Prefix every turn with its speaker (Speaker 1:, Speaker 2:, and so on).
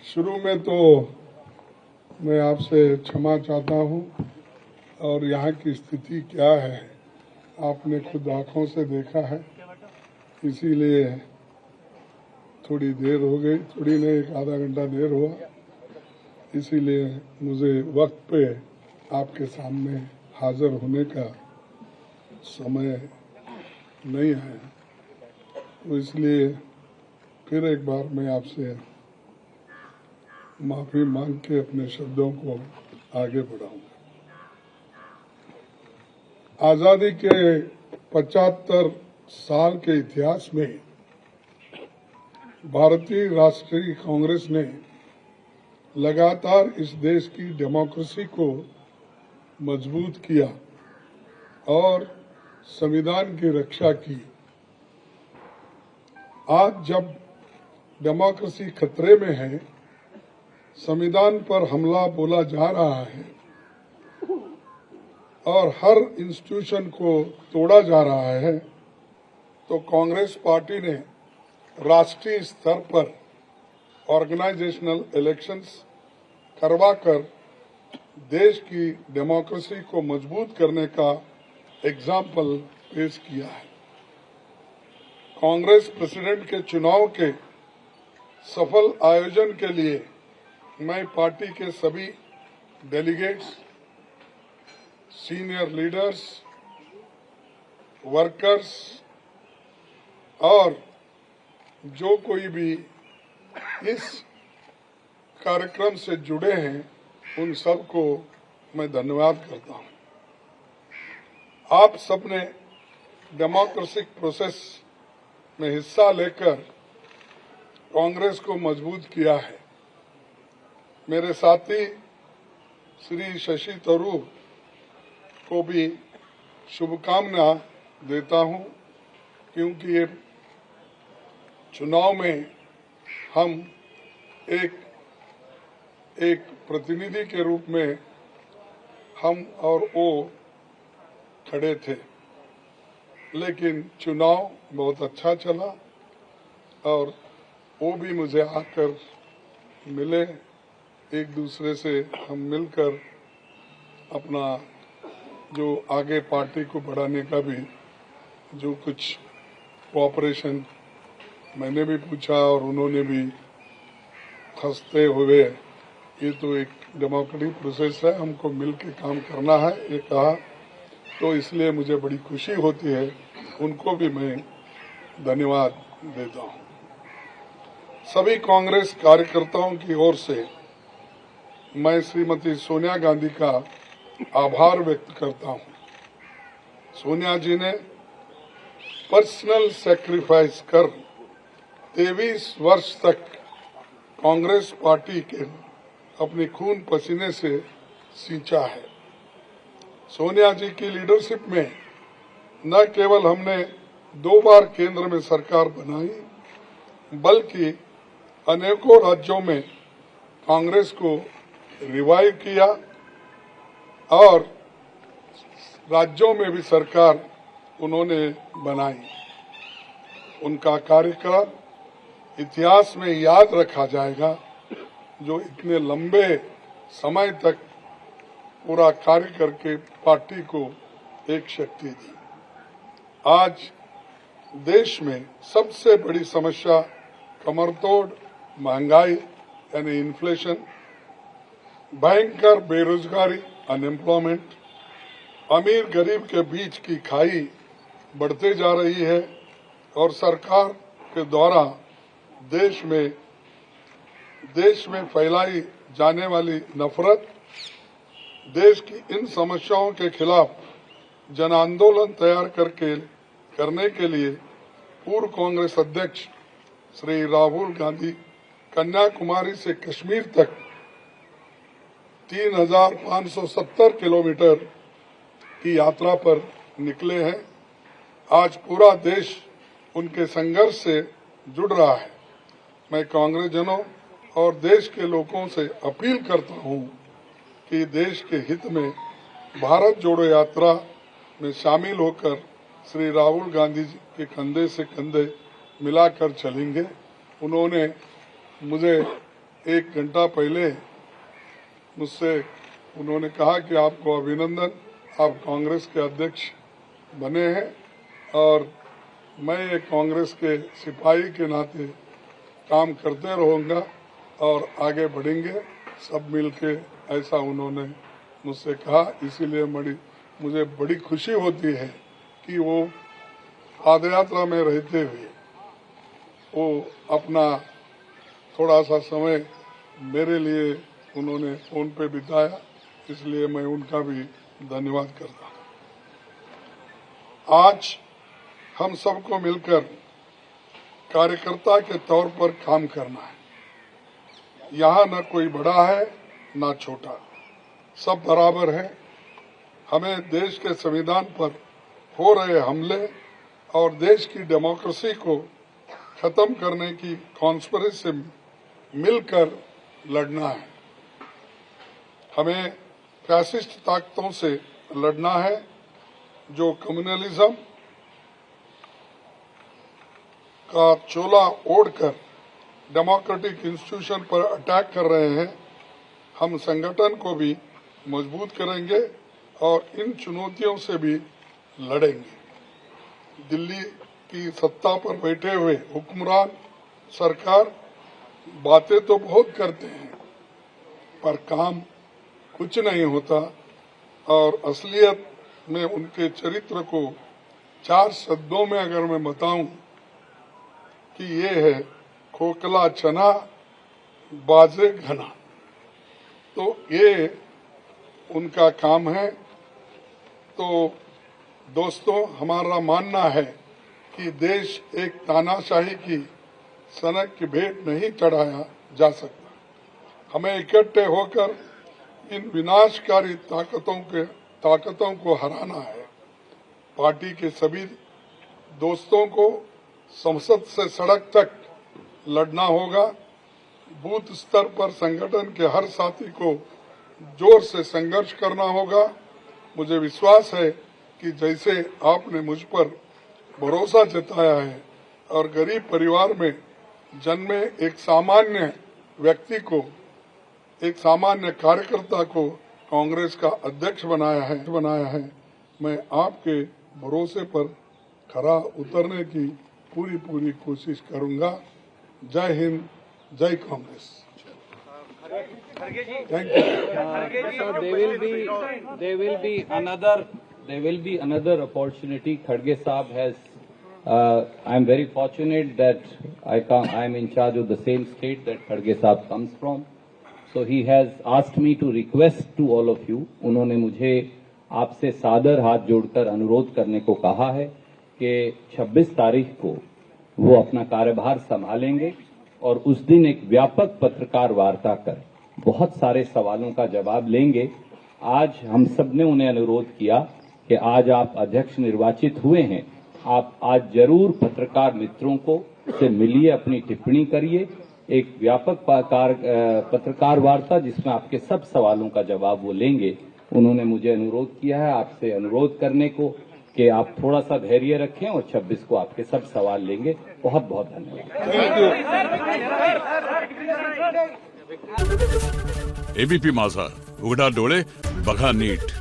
Speaker 1: शुरू में तो मैं आपसे क्षमा चाहता हूं और यहाँ की स्थिति क्या है आपने खुद आंखों से देखा है, इसीलिए थोड़ी देर हो गई, थोड़ी नहीं एक आधा घंटा देर हुआ, इसीलिए मुझे वक्त पे आपके सामने हाजिर होने का समय नहीं है। तो इसलिए फिर एक बार मैं आपसे माफी मांग के अपने शब्दों को आगे बढ़ाऊंगा। आजादी के 75 साल के इतिहास में भारतीय राष्ट्रीय कांग्रेस ने लगातार इस देश की डेमोक्रेसी को मजबूत किया और संविधान की रक्षा की। आज जब डेमोक्रेसी खतरे में है, संविधान पर हमला बोला जा रहा है और हर इंस्टीट्यूशन को तोड़ा जा रहा है, तो कांग्रेस पार्टी ने राष्ट्रीय स्तर पर ऑर्गेनाइजेशनल इलेक्शंस करवाकर देश की डेमोक्रेसी को मजबूत करने का एग्जाम्पल पेश किया है। कांग्रेस प्रेसिडेंट के चुनाव के सफल आयोजन के लिए मैं पार्टी के सभी डेलीगेट्स, सीनियर लीडर्स, वर्कर्स और जो कोई भी इस कार्यक्रम से जुड़े हैं, उन सबको मैं धन्यवाद करता हूं। आप सबने डेमोक्रेटिक प्रोसेस में हिस्सा लेकर कांग्रेस को मजबूत किया है। मेरे साथी श्री शशि थरूर को भी शुभकामना देता हूं, क्योंकि ये चुनाव में हम एक प्रतिनिधि के रूप में हम और वो खड़े थे, लेकिन चुनाव बहुत अच्छा चला और वो भी मुझे आकर मिले। एक दूसरे से हम मिलकर अपना जो आगे पार्टी को बढ़ाने का भी जो कुछ कोऑपरेशन मैंने भी पूछा और उन्होंने भी हंसते हुए, ये तो एक डेमोक्रेटिक प्रोसेस है, हमको मिल के काम करना है, ये कहा। तो इसलिए मुझे बड़ी खुशी होती है, उनको भी मैं धन्यवाद देता हूँ। सभी कांग्रेस कार्यकर्ताओं की ओर से मैं श्रीमती सोनिया गांधी का आभार व्यक्त करता हूँ। सोनिया जी ने पर्सनल सैक्रिफाइस कर 23 वर्ष तक कांग्रेस पार्टी के अपने खून पसीने से सींचा है। सोनिया जी की लीडरशिप में न केवल हमने 2 बार केंद्र में सरकार बनाई, बल्कि अनेकों राज्यों में कांग्रेस को रिवाइव किया और राज्यों में भी सरकार उन्होंने बनाई। उनका कार्यकाल इतिहास में याद रखा जाएगा, जो इतने लंबे समय तक पूरा कार्य करके पार्टी को एक शक्ति दी। आज देश में सबसे बड़ी समस्या कमरतोड़ महंगाई यानी इन्फ्लेशन, भयंकर बेरोजगारी अनएम्प्लॉयमेंट, अमीर गरीब के बीच की खाई बढ़ते जा रही है और सरकार के द्वारा देश में फैलाई जाने वाली नफरत। देश की इन समस्याओं के खिलाफ जन आंदोलन तैयार करने के लिए पूर्व कांग्रेस अध्यक्ष श्री राहुल गांधी कन्याकुमारी से कश्मीर तक 3570 किलोमीटर की यात्रा पर निकले हैं। आज पूरा देश उनके संघर्ष से जुड़ रहा है। मैं कांग्रेस जनों और देश के लोगों से अपील करता हूं कि देश के हित में भारत जोड़ो यात्रा में शामिल होकर श्री राहुल गांधी जी के कंधे से कंधे मिलाकर चलेंगे। उन्होंने मुझे 1 घंटा पहले मुझसे उन्होंने कहा कि आपको अभिनंदन, आप कांग्रेस के अध्यक्ष बने हैं और मैं एक कांग्रेस के सिपाही के नाते काम करते रहूँगा और आगे बढ़ेंगे सब मिलके, ऐसा उन्होंने मुझसे कहा। इसीलिए मुझे बड़ी खुशी होती है कि वो पादयात्रा में रहते हुए वो अपना थोड़ा सा समय मेरे लिए उन्होंने फोन पे बिताया, इसलिए मैं उनका भी धन्यवाद करता हूँ। आज हम सबको मिलकर कार्यकर्ता के तौर पर काम करना है। यहाँ न कोई बड़ा है न छोटा, सब बराबर है। हमें देश के संविधान पर हो रहे हमले और देश की डेमोक्रेसी को खत्म करने की कॉन्स्पिरेसी से मिलकर लड़ना है। हमें फैसिस्ट ताकतों से लड़ना है जो कम्युनलिज्म का चोला ओढ़कर डेमोक्रेटिक इंस्टीट्यूशन पर अटैक कर रहे हैं। हम संगठन को भी मजबूत करेंगे और इन चुनौतियों से भी लड़ेंगे। दिल्ली की सत्ता पर बैठे हुए हुक्मरान सरकार बातें तो बहुत करते हैं पर काम कुछ नहीं होता और असलियत में उनके चरित्र को 4 शब्दों में अगर मैं बताऊं कि ये है खोखला चना बाजे घना, तो ये उनका काम है। तो दोस्तों, हमारा मानना है कि देश एक तानाशाही की सनक की भेंट नहीं चढ़ाया जा सकता। हमें इकट्ठे होकर इन विनाशकारी ताकतों को हराना है। पार्टी के सभी दोस्तों को संसद से सड़क तक लड़ना होगा। बूथ स्तर पर संगठन के हर साथी को जोर से संघर्ष करना होगा। मुझे विश्वास है कि जैसे आपने मुझ पर भरोसा जताया है और गरीब परिवार में जन्मे एक सामान्य व्यक्ति को, एक सामान्य कार्यकर्ता को कांग्रेस का अध्यक्ष बनाया है, मैं आपके भरोसे पर खरा उतरने की पूरी कोशिश करूंगा। जय हिंद, जय Congress. Thank you.
Speaker 2: So there will be another opportunity. Khadge Saab has. I am very fortunate that I am in charge of the same state that Khadge Saab comes from. So he has asked me to request to all of you. उन्होंने मुझे आपसे सादर हाथ जोड़कर अनुरोध करने को कहा है कि 26 तारीख को वो अपना कार्यभार संभालेंगे और उस दिन एक व्यापक पत्रकार वार्ता कर बहुत सारे सवालों का जवाब लेंगे। आज हम सब ने उन्हें अनुरोध किया कि आज आप अध्यक्ष निर्वाचित हुए हैं, आप आज जरूर पत्रकार मित्रों को से मिलिए, अपनी टिप्पणी करिए, एक व्यापक पत्रकार वार्ता जिसमें आपके सब सवालों का जवाब वो लेंगे। उन्होंने मुझे अनुरोध किया है आपसे अनुरोध करने को कि आप थोड़ा सा धैर्य रखें और 26 को आपके सब सवाल लेंगे। बहुत बहुत धन्यवाद।
Speaker 3: एबीपी माझा, उघडा डोळे बघा नीट।